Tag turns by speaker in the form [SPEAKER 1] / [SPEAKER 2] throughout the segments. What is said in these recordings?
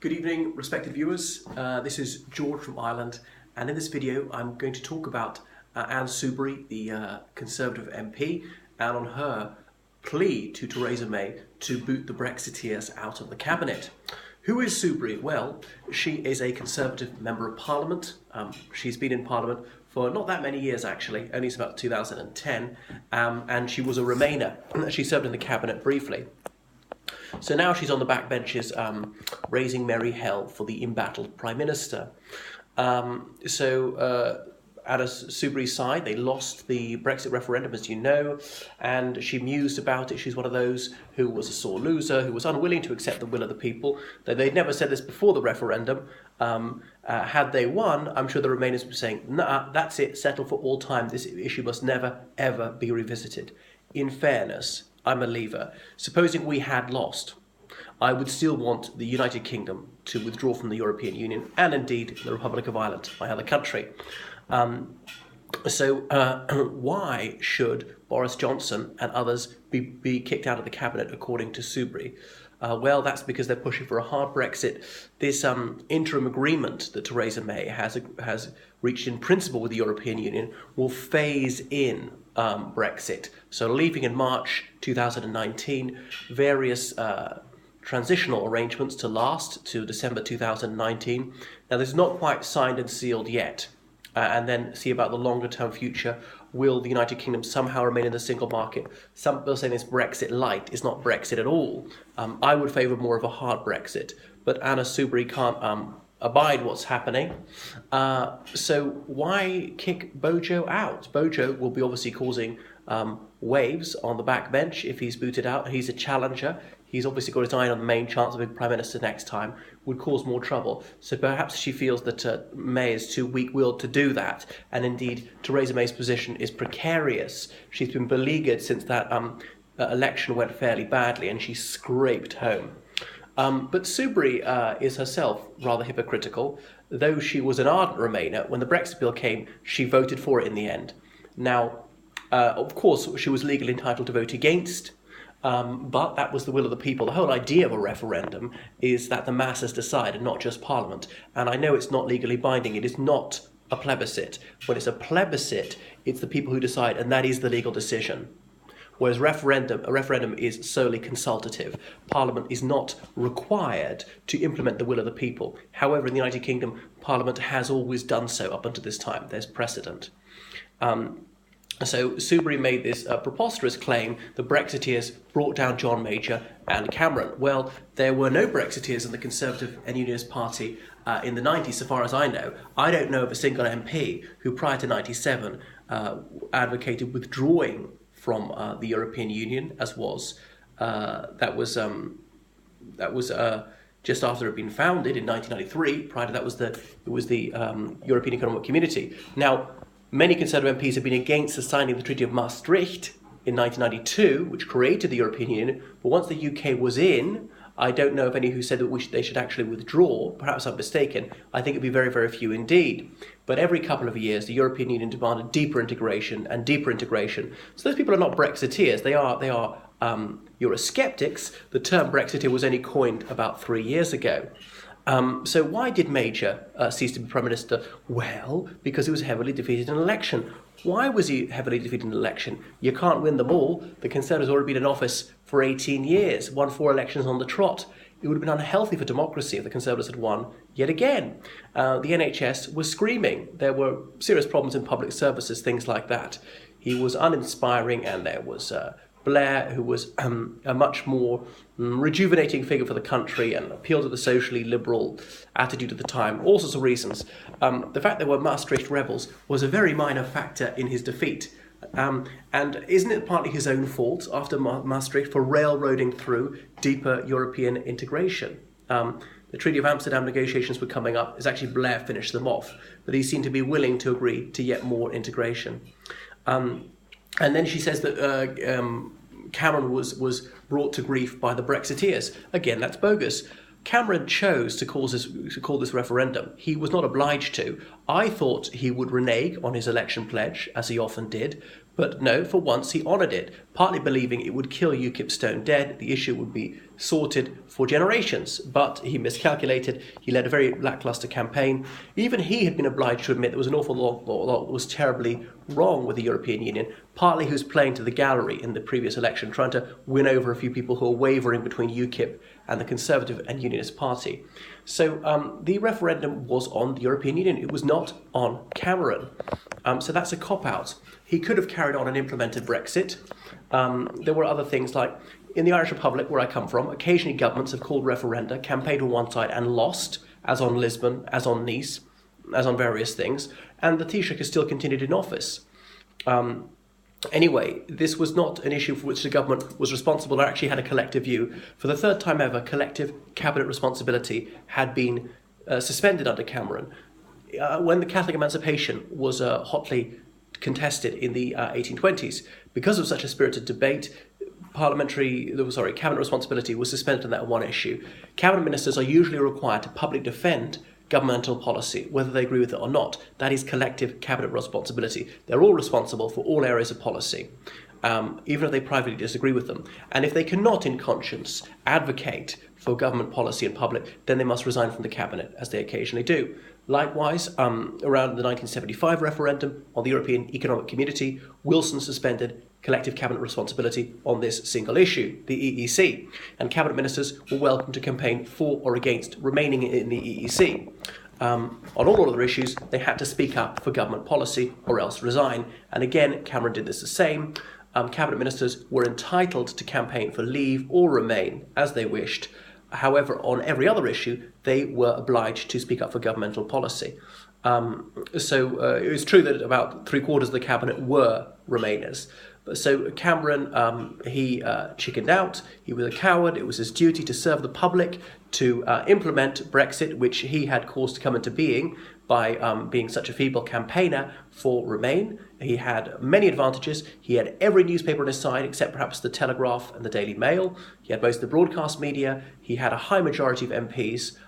[SPEAKER 1] Good evening, respected viewers. This is George from Ireland, and in this video I'm going to talk about Anna Soubry, the Conservative MP, and on her plea to Theresa May to boot the Brexiteers out of the cabinet. Who is Soubry? Well, she is a Conservative Member of Parliament. She's been in Parliament for not that many years actually, only since about 2010, and she was a Remainer. She served in the cabinet briefly. So now she's on the backbenches raising merry hell for the embattled Prime Minister. Anna Soubry's side, they lost the Brexit referendum, as you know, and she mused about it. She's one of those who was a sore loser, who was unwilling to accept the will of the people. They'd never said this before the referendum. Had they won, I'm sure the Remainers would be saying, nah, that's it, settled for all time. This issue must never, ever be revisited. In fairness, I'm a leaver. Supposing we had lost, I would still want the United Kingdom to withdraw from the European Union and indeed the Republic of Ireland, my other country. Why should Boris Johnson and others be kicked out of the cabinet according to Soubry? Well, that's because they're pushing for a hard Brexit. This interim agreement that Theresa May has reached in principle with the European Union will phase in Brexit. So leaving in March 2019, various transitional arrangements to last to December 2019. Now, this is not quite signed and sealed yet. And then see about the longer term future. Will the United Kingdom somehow remain in the single market? Some people are saying it's Brexit light. It's not Brexit at all. I would favour more of a hard Brexit. But Anna Soubry can't abide what's happening. So why kick Bojo out? Bojo will be obviously causing waves on the backbench if he's booted out. He's a challenger. He's obviously got his eye on the main chance of being Prime Minister next time, would cause more trouble. So perhaps she feels that May is too weak-willed to do that. And indeed, Theresa May's position is precarious. She's been beleaguered since that election went fairly badly and she scraped home. But Soubry is herself rather hypocritical. Though she was an ardent Remainer, when the Brexit bill came, she voted for it in the end. Now, of course, she was legally entitled to vote against, but that was the will of the people. The whole idea of a referendum is that the masses decide and not just Parliament. And I know it's not legally binding. It is not a plebiscite. When it's a plebiscite, it's the people who decide, and that is the legal decision. Whereas a referendum is solely consultative. Parliament is not required to implement the will of the people. However, in the United Kingdom, Parliament has always done so up until this time. There's precedent. So Soubry made this preposterous claim the Brexiteers brought down John Major and Cameron. Well, there were no Brexiteers in the Conservative and Unionist Party in the 90s, so far as I know. I don't know of a single MP who prior to 97 advocated withdrawing from the European Union, as was that was just after it had been founded in 1993. Prior to that was the European Economic Community. Now, many Conservative MPs have been against the signing of the Treaty of Maastricht in 1992, which created the European Union. But once the UK was in, I don't know of any who said that they should actually withdraw. Perhaps I'm mistaken. I think it'd be very, very few indeed. But every couple of years, the European Union demanded deeper integration and deeper integration. So those people are not Brexiteers. They are Eurosceptics. The term Brexiteer was only coined about 3 years ago. So why did Major cease to be Prime Minister? Well, because he was heavily defeated in an election. Why was he heavily defeated in an election? You can't win them all. The Conservatives already been in office for 18 years, won 4 elections on the trot. It would have been unhealthy for democracy if the Conservatives had won yet again. The NHS was screaming. There were serious problems in public services, things like that. He was uninspiring, and there was Blair, who was a much more rejuvenating figure for the country and appealed to the socially liberal attitude at the time. All sorts of reasons. The fact there were Maastricht rebels was a very minor factor in his defeat. And isn't it partly his own fault after Maastricht for railroading through deeper European integration? The Treaty of Amsterdam negotiations were coming up. It's actually Blair finished them off, but he seemed to be willing to agree to yet more integration. And then she says that Cameron was brought to grief by the Brexiteers. Again, that's bogus. Cameron chose to call this referendum. He was not obliged to. I thought he would renege on his election pledge, as he often did, But no, for once he honoured it, partly believing it would kill UKIP stone dead, the issue would be sorted for generations. But he miscalculated, he led a very lacklustre campaign. Even he had been obliged to admit there was an awful lot that was terribly wrong with the European Union. Partly he was playing to the gallery in the previous election, trying to win over a few people who were wavering between UKIP and the Conservative and Unionist Party. So the referendum was on the European Union. It was not on Cameron. So that's a cop-out. He could have carried on and implemented Brexit. There were other things like, in the Irish Republic, where I come from, occasionally governments have called referenda, campaigned on one side and lost, as on Lisbon, as on Nice, as on various things, and the Taoiseach has still continued in office. Anyway, this was not an issue for which the government was responsible or actually had a collective view. For the third time ever, collective cabinet responsibility had been suspended under Cameron. When the Catholic emancipation was hotly contested in the 1820s, because of such a spirited debate, cabinet responsibility was suspended on that one issue. Cabinet ministers are usually required to publicly defend governmental policy, whether they agree with it or not. That is collective cabinet responsibility. They're all responsible for all areas of policy, even if they privately disagree with them. And if they cannot in conscience advocate for government policy in public, then they must resign from the cabinet, as they occasionally do. Likewise, around the 1975 referendum on the European Economic Community, Wilson suspended collective cabinet responsibility on this single issue, the EEC, and cabinet ministers were welcome to campaign for or against remaining in the EEC. On all other issues, they had to speak up for government policy or else resign. And again, Cameron did this the same. Cabinet ministers were entitled to campaign for leave or remain as they wished. However, on every other issue, they were obliged to speak up for governmental policy. So it was true that about 3/4 of the cabinet were Remainers. So Cameron, he chickened out. He was a coward. It was his duty to serve the public, to implement Brexit, which he had caused to come into being by being such a feeble campaigner for Remain. He had many advantages. He had every newspaper on his side, except perhaps the Telegraph and the Daily Mail. He had most of the broadcast media. He had a high majority of MPs.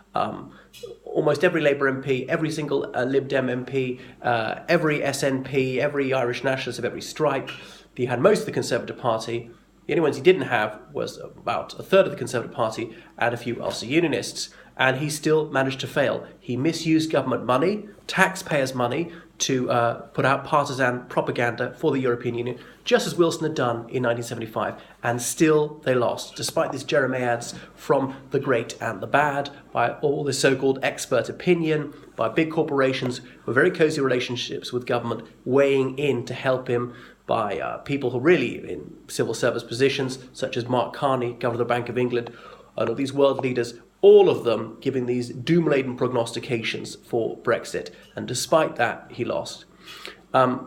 [SPEAKER 1] Almost every Labour MP, every single Lib Dem MP, every SNP, every Irish nationalist of every stripe. He had most of the Conservative Party. The only ones he didn't have was about a third of the Conservative Party and a few Ulster Unionists. And he still managed to fail. He misused government money, taxpayers' money, to put out partisan propaganda for the European Union, just as Wilson had done in 1975. And still they lost, despite these jeremiads from the great and the bad, by all this so-called expert opinion, by big corporations with very cosy relationships with government weighing in to help him, by people who are really in civil service positions, such as Mark Carney, Governor of the Bank of England, and all these world leaders, all of them giving these doom-laden prognostications for Brexit. And despite that, he lost.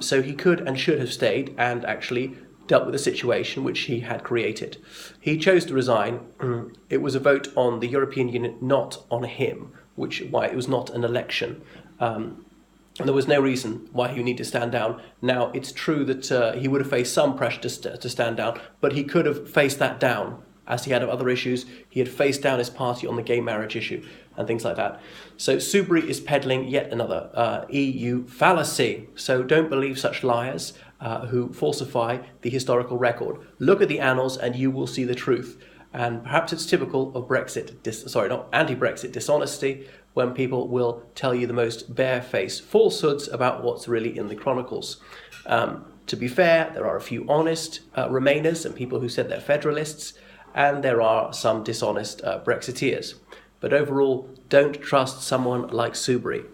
[SPEAKER 1] So he could and should have stayed and actually dealt with the situation which he had created. He chose to resign. It was a vote on the European Union, not on him, why it was not an election. And there was no reason why he would need to stand down. Now, it's true that he would have faced some pressure to stand down, but he could have faced that down, as he had of other issues. He had faced down his party on the gay marriage issue and things like that. So Soubry is peddling yet another EU fallacy. So don't believe such liars who falsify the historical record. Look at the annals and you will see the truth. And perhaps it's typical of anti-Brexit dishonesty, when people will tell you the most barefaced falsehoods about what's really in the chronicles. To be fair, there are a few honest Remainers and people who said they're Federalists, and there are some dishonest Brexiteers. But overall, don't trust someone like Soubry.